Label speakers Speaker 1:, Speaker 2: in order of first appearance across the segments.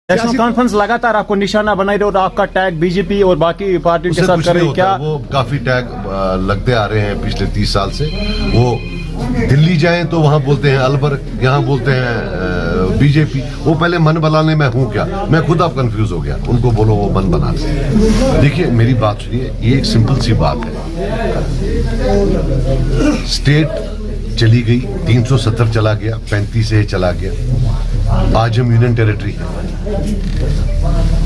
Speaker 1: National conference लगातार आपको निशाना बनाई रहे और आपका टैग बीजेपी और बाकी पार्टियों के साथ कर रही क्या?
Speaker 2: वो काफी टैग लगते आ रहे हैं पिछले 30 साल से। वो दिल्ली जाएं तो वहां बोलते हैं अलबर, यहाँ बोलते हैं बीजेपी। वो पहले मन बनाने में हूं क्या, मैं खुद अब कंफ्यूज हो गया। उनको बोलो वो मन बनाते हैं। देखिए मेरी बात सुनिए, ये एक सिंपल सी बात है। स्टेट चली गई, 370 चला गया, 35 से चला गया। आज हम यूनियन टेरिटरी है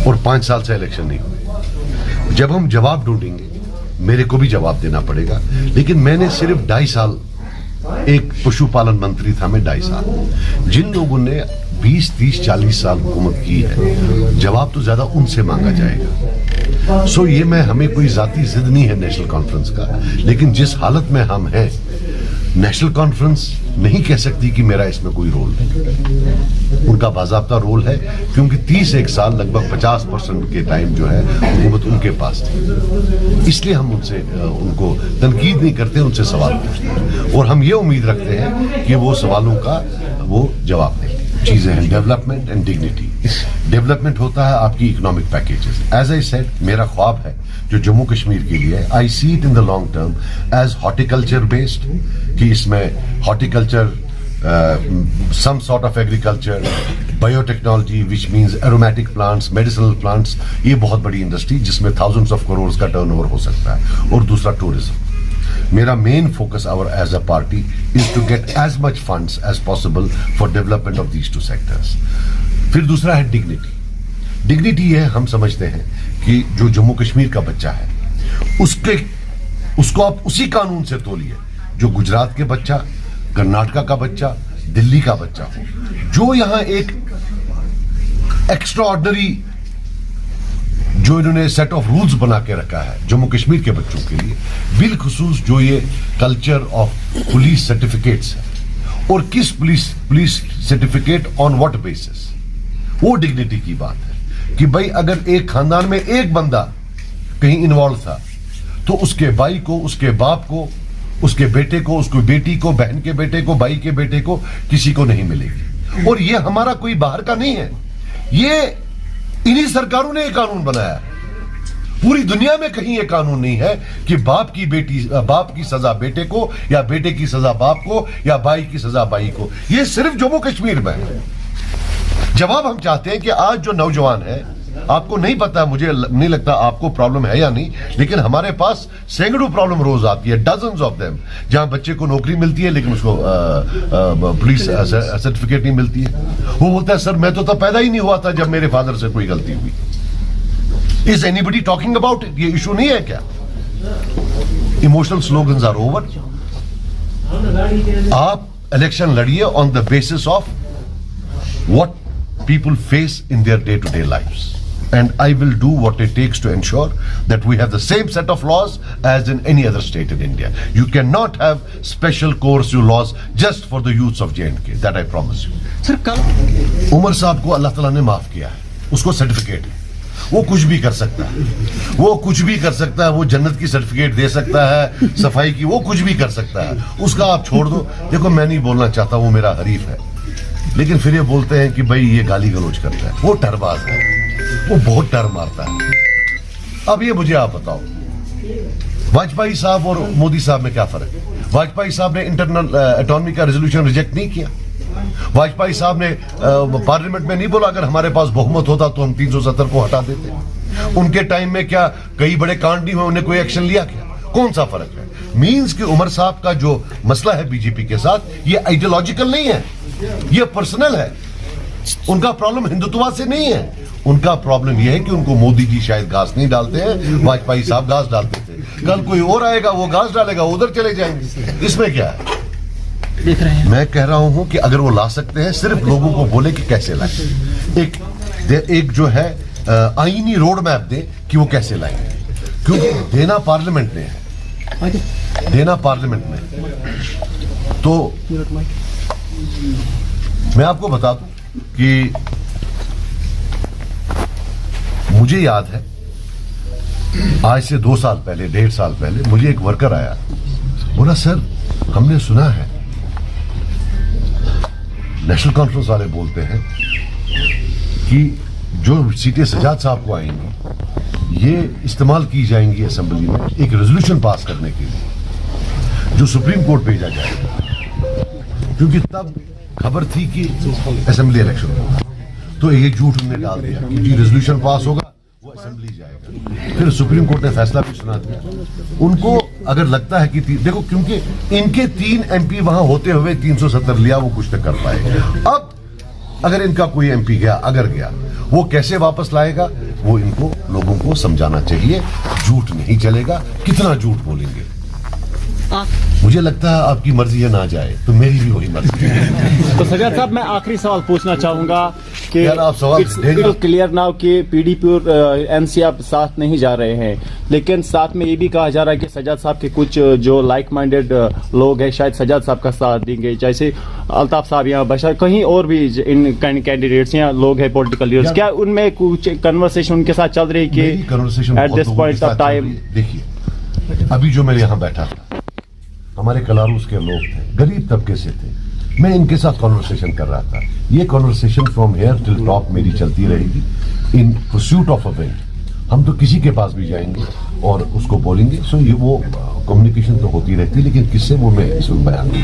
Speaker 2: और 5 साल से इलेक्शन नहीं हुए। जब हम जवाब ढूंढेंगे, मेरे को भी जवाब देना पड़ेगा। लेकिन मैंने सिर्फ 2.5 साल, एक पशुपालन मंत्री था मैं 2.5 साल। जिन लोगों ने 20, 30, 40 साल हुकूमत की है, जवाब तो ज्यादा उनसे मांगा जाएगा। सो ये हमें कोई जाती जिद नहीं है नेशनल कॉन्फ्रेंस का। लेकिन जिस हालत में हम हैं, नेशनल कॉन्फ्रेंस नहीं कह सकती कि मेरा इसमें कोई रोल नहीं। उनका बाज़ाब्ता रोल है, क्योंकि 31 साल लगभग 50% के टाइम जो है हुकूमत उनके पास थी। इसलिए हम उनसे उनको तनकीद नहीं करते, उनसे सवाल पूछते हैं और हम ये उम्मीद रखते हैं कि वो सवालों का वो जवाब दें। चीजें हैं डेवलपमेंट एंड डिग्निटी। डेवलपमेंट होता है आपकी economic packages. As I said, मेरा ख्वाब है जो जम्मू कश्मीर के लिए, I see it in the long term as horticulture based, कि इसमें horticulture, some sort of agriculture, biotechnology which means aromatic plants, medicinal plants, ये बहुत बड़ी इंडस्ट्री जिसमें थाउजेंड्स ऑफ करोड़ का टर्नओवर हो सकता है। और दूसरा टूरिज्म। मेरा main focus our as a party is to get as much funds as possible for development of these two sectors. फिर दूसरा है डिग्निटी। डिग्निटी है, हम समझते हैं कि जो जम्मू कश्मीर का बच्चा है उसको आप उसी कानून से तोलिए जो गुजरात के बच्चा, कर्नाटका का बच्चा, दिल्ली का बच्चा हो। जो यहां एक एक्स्ट्रा ऑर्डिनरी जो इन्होंने सेट ऑफ रूल्स बना के रखा है जम्मू कश्मीर के बच्चों के लिए, बिलखुसूस जो ये कल्चर ऑफ पुलिस सर्टिफिकेट्स है, और किस police certificate on what basis, वो डिग्निटी की बात है कि भाई अगर एक खानदान में एक बंदा कहीं इन्वॉल्व था तो उसके भाई को, उसके बाप को, उसके बेटे को, उसकी बेटी को, बहन के बेटे को, भाई के बेटे को, किसी को नहीं मिलेगी। और ये हमारा कोई बाहर का नहीं है, ये इन्हीं सरकारों ने ये कानून बनाया। पूरी दुनिया में कहीं ये कानून नहीं है कि बाप की सजा बेटे को, या बेटे की सजा बाप को, या भाई की सजा भाई को। ये सिर्फ जम्मू कश्मीर में है। जवाब हम चाहते हैं कि आज जो नौजवान है, आपको नहीं पता, मुझे नहीं लगता आपको प्रॉब्लम है या नहीं, लेकिन हमारे पास सैकड़ों प्रॉब्लम रोज आती है, डजन्स ऑफ देम, जहां बच्चे को नौकरी मिलती है लेकिन उसको पुलिस सर्टिफिकेट नहीं मिलती है। वो बोलता है सर मैं तो तब पैदा ही नहीं हुआ था जब मेरे फादर से कोई गलती हुई। Is anybody talking about it? ये इशू नहीं है क्या? Emotional slogans are over. आप इलेक्शन लड़िए on the basis of what people face in their day-to-day lives, and I will do what it takes to ensure that we have the same set of laws as in any other state in India. You cannot have special coercive laws just for the youths of J&K, that I promise you.
Speaker 1: Sir, कल
Speaker 2: उमर साहब को अल्लाह ताला ने माफ किया है, उसको certificate है, वो कुछ भी कर सकता है, वो कुछ भी कर सकता है, वो जन्नत की सर्टिफिकेट दे सकता है, सफाई की, वो कुछ भी कर सकता है, उसका आप छोड़ दो। देखो मैं नहीं बोलना चाहता, वो मेरा हरीफ है, लेकिन फिर ये बोलते हैं कि भाई ये गाली गलौज करता है, वो टरबाज है, वो बहुत डर मारता है। अब ये मुझे आप बताओ, वाजपेयी साहब और मोदी साहब में क्या फर्क है? वाजपेयी साहब ने इंटरनल ऑटोनॉमी का रेजोल्यूशन रिजेक्ट नहीं किया। वाजपेयी साहब ने पार्लियामेंट में नहीं बोला अगर हमारे पास बहुमत होता तो हम 370 को हटा देते। उनके टाइम में क्या कई बड़े कांड नहीं हुए, उन्हें कोई एक्शन लिया क्या? कौन सा फर्क है? मीन्स कि उमर साहब का जो मसला है बीजेपी के साथ, ये आइडियोलॉजिकल नहीं है, ये पर्सनल है। उनका प्रॉब्लम हिंदुत्व से नहीं है, उनका प्रॉब्लम यह है कि उनको मोदी जी शायद घास नहीं डालते हैं, वाजपेयी साहब घास डालते थे। कल कोई और आएगा, वो घास डालेगा, उधर चले जाएंगे। इसमें क्या है?
Speaker 1: देख रहे हैं, मैं
Speaker 2: कह रहा हूं कि अगर वो ला सकते हैं, सिर्फ लोगों को बोले कि कैसे लाएं। एक जो है आईनी रोड मैप दे कि वो कैसे लाएंगे, क्योंकि देना पार्लियामेंट ने है, देना पार्लियामेंट में। तो मैं आपको बता दूं कि मुझे याद है आज से 2 साल पहले, 1.5 साल पहले, मुझे एक वर्कर आया, बोला सर हमने सुना है नेशनल कॉन्फ्रेंस वाले बोलते हैं कि जो सीटें सजाद साहब को आएंगी ये इस्तेमाल की जाएंगी असेंबली में एक रेजोल्यूशन पास करने के लिए जो सुप्रीम कोर्ट भेजा जाएगा, क्योंकि तब खबर थी कि असेंबली इलेक्शन होगा, तो ये झूठ उन्होंने डाल दिया कि जी रेजोल्यूशन पास होगा वो असेंबली जाएगा। फिर सुप्रीम कोर्ट ने फैसला भी सुना दिया। उनको अगर लगता है कि देखो, क्योंकि इनके 3 MP वहां होते हुए 370 लिया, वो कुछ न कर पाए। अब अगर इनका कोई MP गया, अगर गया, वो कैसे वापस लाएगा, वो इनको लोगों को समझाना चाहिए। झूठ नहीं चलेगा, कितना झूठ बोलेंगे। मुझे लगता है आपकी मर्जी है ना जाए, तो मेरी भी वही मर्जी है।
Speaker 1: तो सजाद साहब, मैं आखिरी सवाल पूछना चाहूंगा कि
Speaker 2: यार आप सवाल
Speaker 1: इट्स क्लियर नाउ कि PDP और NC आप साथ नहीं जा रहे हैं, लेकिन साथ में ये भी कहा जा रहा है कि सजाद साहब के कुछ जो लाइक माइंडेड लोग हैं शायद सजाद साहब का साथ देंगे, जैसे अल्ताफ साहब या बशर, कहीं और भी इन कैंडिडेट्स या लोग हैं पॉलिटिकल लीडर्स, क्या उनमें कुछ कन्वर्सेशन उनके साथ चल रही है कि at this point of time?
Speaker 2: देखिए, अभी जो मैं यहाँ बैठा था, हमारे कलारूस के लोग थे, गरीब तबके से थे, मैं इनके साथ कॉन्वर्सेशन कर रहा था। ये conversation from here till top मेरी चलती रहेगी इन परस्यूट ऑफ अ विन। हम तो किसी के पास भी जाएंगे और उसको बोलेंगे। सो ये वो कम्युनिकेशन तो होती रहती है, लेकिन किससे वो मैं इस वक्त बयान नहीं